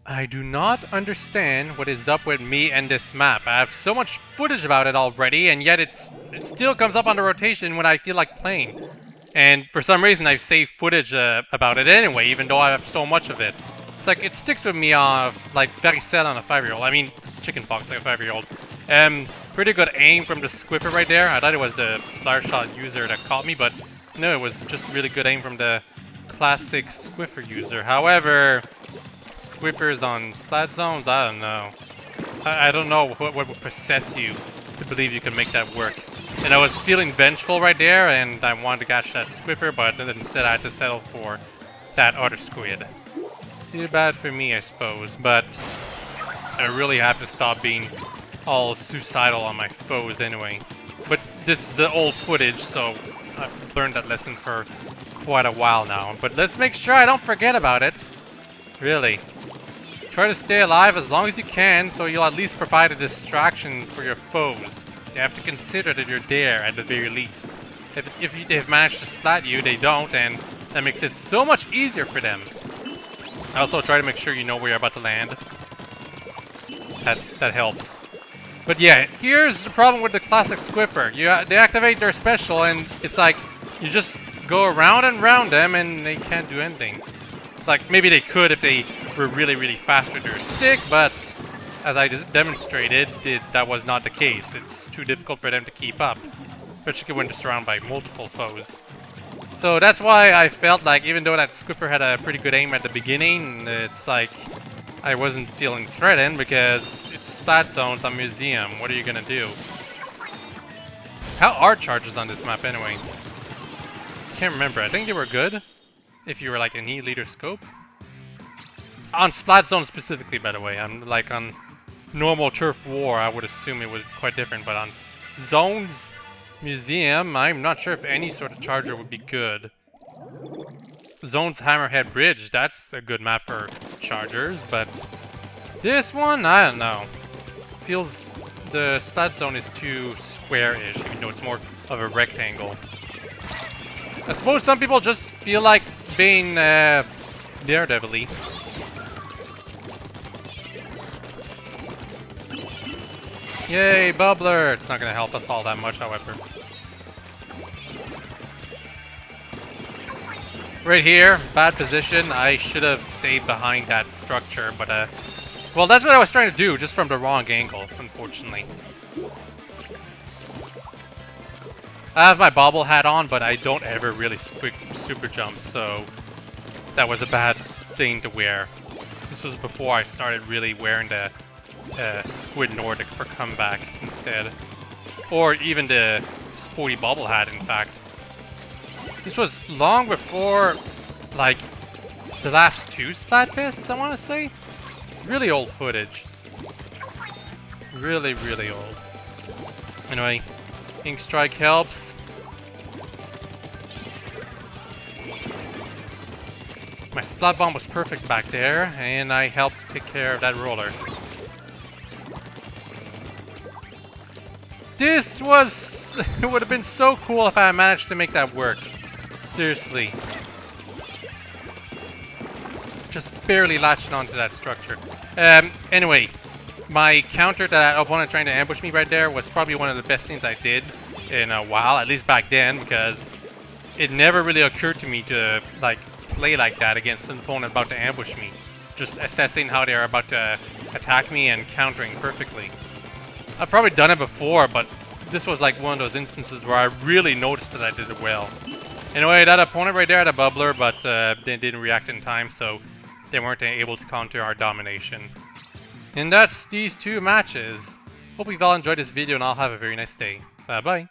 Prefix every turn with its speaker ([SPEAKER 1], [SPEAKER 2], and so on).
[SPEAKER 1] I do not understand what is up with me and this map. I have so much footage about it already, and yet it still comes up on the rotation when I feel like playing. And for some reason, I've saved footage about it anyway, even though I have so much of it. It's like, it sticks with me of, like, varicella on a 5-year-old. I mean, chickenpox like a 5-year-old. Pretty good aim from the squiffer right there. I thought it was the splash shot user that caught me, but no, it was just really good aim from the classic squiffer user. However, squiffers on splat zones, I don't know. I don't know what would possess you to believe you can make that work. And I was feeling vengeful right there, and I wanted to catch that squiffer, but instead I had to settle for that other squid. Too bad for me, I suppose, but I really have to stop being all suicidal on my foes anyway. But this is old footage, so I've learned that lesson for quite a while now. But let's make sure I don't forget about it. Really. Try to stay alive as long as you can, so you'll at least provide a distraction for your foes. You have to consider that you're there at the very least. If they've managed to splat you, they don't, and that makes it so much easier for them. Also, try to make sure you know where you're about to land. That helps. But yeah, here's the problem with the classic squiffer. They activate their special, and it's like you just go around and around them, and they can't do anything. Like, maybe they could if they were really, really fast with their stick, but as I just demonstrated, that was not the case. It's too difficult for them to keep up, especially when they're surrounded by multiple foes. So that's why I felt like, even though that squiffer had a pretty good aim at the beginning, it's like I wasn't feeling threatened because it's splat zones on Museum. What are you gonna do? How are charges on this map anyway? Can't remember. I think they were good. If you were like an E-liter scope. On Splat Zone specifically, by the way. Like on normal Turf War, I would assume it was quite different. But on Zones Museum, I'm not sure if any sort of charger would be good. Zones Hammerhead Bridge, that's a good map for chargers. But this one, I don't know. Feels the Splat Zone is too square-ish, even though it's more of a rectangle. I suppose some people just feel like being daredevil-y. Yay, bubbler! It's not gonna help us all that much, however. Right here, bad position. I should have stayed behind that structure, but well, that's what I was trying to do, just from the wrong angle, unfortunately. I have my bobble hat on, but I don't ever really quick super jump, so that was a bad thing to wear. This was before I started really wearing the Squid Nordic for comeback instead. Or even the sporty bobble hat, in fact. This was long before, like, the last two Splatfests, I want to say. Really old footage. Really, really old. Anyway, Ink Strike helps. My Splat Bomb was perfect back there, and I helped take care of that roller. This was... it would have been so cool if I had managed to make that work. Seriously. Just barely latching onto that structure. Anyway, my counter to that opponent trying to ambush me right there was probably one of the best things I did in a while, at least back then, because it never really occurred to me to, like, play like that against an opponent about to ambush me. Just assessing how they are about to attack me and countering perfectly. I've probably done it before, but this was like one of those instances where I really noticed that I did it well. Anyway, that opponent right there had a bubbler, but they didn't react in time, so they weren't able to counter our domination. And that's these two matches. Hope you've all enjoyed this video, and I'll have a very nice day. Bye-bye.